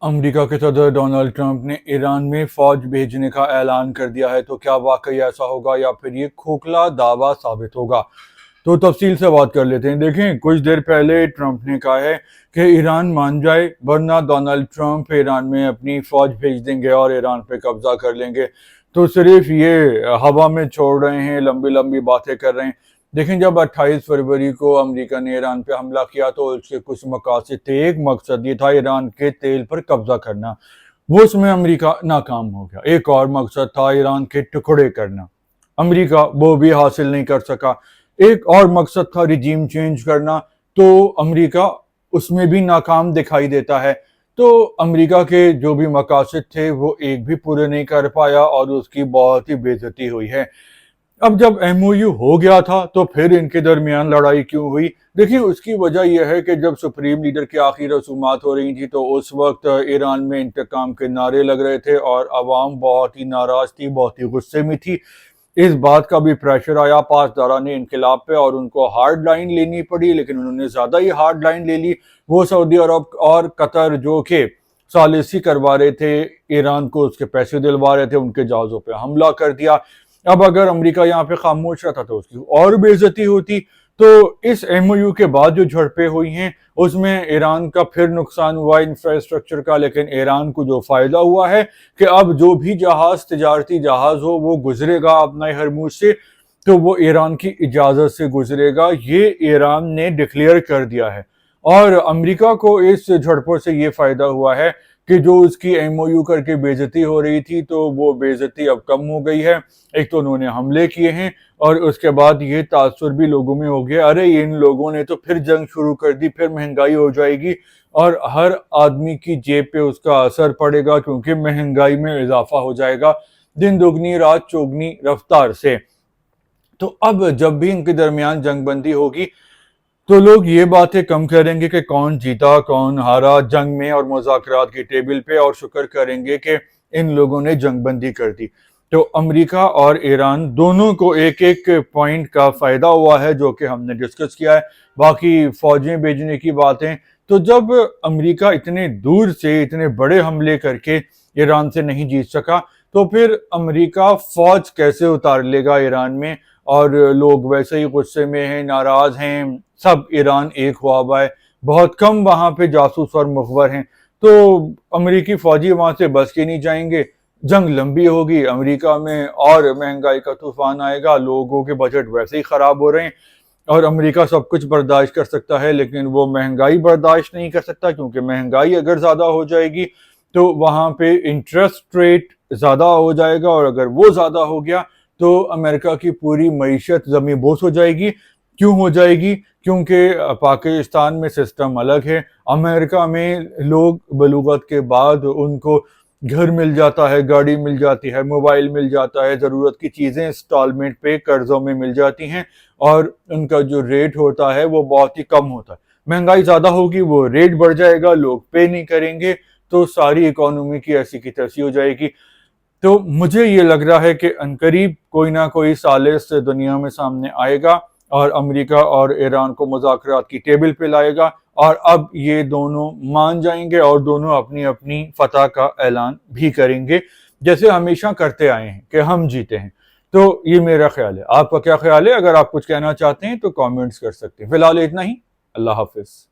America के सदर Donald Trump ने ईरान में फौज भेजने का ऐलान कर दिया है। तो क्या वाकई ऐसा होगा या फिर ये खोखला दावा साबित होगा? तो तफसील से बात कर लेते हैं। देखें, कुछ देर पहले ट्रंप ने कहा है कि ईरान मान जाए वरना डोनाल्ड ट्रंप ईरान में अपनी फौज भेज देंगे और ईरान पे कब्जा कर लेंगे। तो सिर्फ ये हवा में छोड़ रहे हैं, लंबी लंबी बातें कर रहे हैं। देखें, जब 28 फरवरी को अमेरिका ने ईरान पे हमला किया तो उसके कुछ मकासद थे। एक मकसद ये था ईरान के तेल पर कब्जा करना, वो उसमें अमेरिका नाकाम हो गया। एक और मकसद था ईरान के टुकड़े करना, अमेरिका वो भी हासिल नहीं कर सका। एक और मकसद था रिजीम चेंज करना, तो अमेरिका उसमें भी नाकाम दिखाई देता है। तो अमेरिका के जो भी मकासद थे वो एक भी पूरे नहीं कर पाया और उसकी बहुत ही बेइज्जती हुई है। अब जब एमओयू हो गया था तो फिर इनके दरमियान लड़ाई क्यों हुई? देखिए, उसकी वजह यह है कि जब सुप्रीम लीडर की आखिरी रसूमात हो रही थी तो उस वक्त ईरान में इंतकाम के नारे लग रहे थे और आवाम बहुत ही नाराज थी, बहुत ही गुस्से में थी। इस बात का भी प्रेशर आया पासदारान इनकलाब पे और उनको हार्ड लाइन लेनी पड़ी, लेकिन उन्होंने ज्यादा ही हार्ड लाइन ले ली। वो सऊदी अरब और कतर जो कि सालिसी करवा रहे थे ईरान को, उसके पैसे दिलवा रहे थे, उनके जहाजों पे हमला कर दिया। अब अगर अमेरिका यहाँ पे खामोश रहता तो उसकी और बेइज्जती होती। तो इस एमओयू के बाद जो झड़पें हुई हैं उसमें ईरान का फिर नुकसान हुआ इंफ्रास्ट्रक्चर का, लेकिन ईरान को जो फायदा हुआ है कि अब जो भी जहाज, तिजारती जहाज हो, वो गुजरेगा अपना हरमुज से तो वो ईरान की इजाजत से गुजरेगा। ये ईरान ने डिक्लेयर कर दिया है और अमेरिका को इस झड़पों से ये फायदा हुआ है कि जो उसकी एमओयू करके बेइज्जती हो रही थी तो वो बेइज्जती अब कम हो गई है। एक तो उन्होंने हमले किए हैं और उसके बाद ये तासुर भी लोगों में हो गया, अरे इन लोगों ने तो फिर जंग शुरू कर दी, फिर महंगाई हो जाएगी और हर आदमी की जेब पे उसका असर पड़ेगा क्योंकि महंगाई में इजाफा हो जाएगा दिन दुगनी रात चौगनी रफ्तार से। तो अब जब भी इनके दरमियान जंगबंदी होगी तो लोग ये बातें कम करेंगे कि कौन जीता कौन हारा जंग में और मुज़ाकरात की टेबल पे, और शुक्र करेंगे कि इन लोगों ने जंगबंदी कर दी। तो अमेरिका और ईरान दोनों को एक एक पॉइंट का फायदा हुआ है जो कि हमने डिस्कस किया है। बाकी फौजें भेजने की बातें, तो जब अमेरिका इतने दूर से इतने बड़े हमले करके ईरान से नहीं जीत सका तो फिर अमेरिका फौज कैसे उतार लेगा ईरान में? और लोग वैसे ही गुस्से में हैं, नाराज हैं, सब ईरान एक हुआ हुआ है, बहुत कम वहां पे जासूस और मुखबर हैं। तो अमेरिकी फौजी वहां से बच के नहीं जाएंगे, जंग लंबी होगी, अमेरिका में और महंगाई का तूफान आएगा, लोगों के बजट वैसे ही खराब हो रहे हैं और अमेरिका सब कुछ बर्दाश्त कर सकता है लेकिन वो महंगाई बर्दाश्त नहीं कर सकता क्योंकि महंगाई अगर ज्यादा हो जाएगी तो वहां पे इंटरेस्ट रेट ज्यादा हो जाएगा और अगर वो ज्यादा हो गया तो अमेरिका की पूरी मईशत जमी बोस हो जाएगी। क्यों हो जाएगी? क्योंकि पाकिस्तान में सिस्टम अलग है, अमेरिका में लोग बलूगत के बाद उनको घर मिल जाता है, गाड़ी मिल जाती है, मोबाइल मिल जाता है, ज़रूरत की चीज़ें इंस्टॉलमेंट पे कर्ज़ों में मिल जाती हैं और उनका जो रेट होता है वो बहुत ही कम होता है। महंगाई ज़्यादा होगी, वो रेट बढ़ जाएगा, लोग पे नहीं करेंगे तो सारी इकोनॉमी की ऐसी की तैसी हो जाएगी। तो मुझे ये लग रहा है कि अनकरीब कोई ना कोई सालिस दुनिया में सामने आएगा और अमेरिका और ईरान को मुज़ाकरात की टेबल पे लाएगा और अब ये दोनों मान जाएंगे और दोनों अपनी अपनी फतह का ऐलान भी करेंगे जैसे हमेशा करते आए हैं कि हम जीते हैं। तो ये मेरा ख्याल है, आपका क्या ख्याल है? अगर आप कुछ कहना चाहते हैं तो कमेंट्स कर सकते हैं। फिलहाल इतना ही, अल्लाह हाफिज।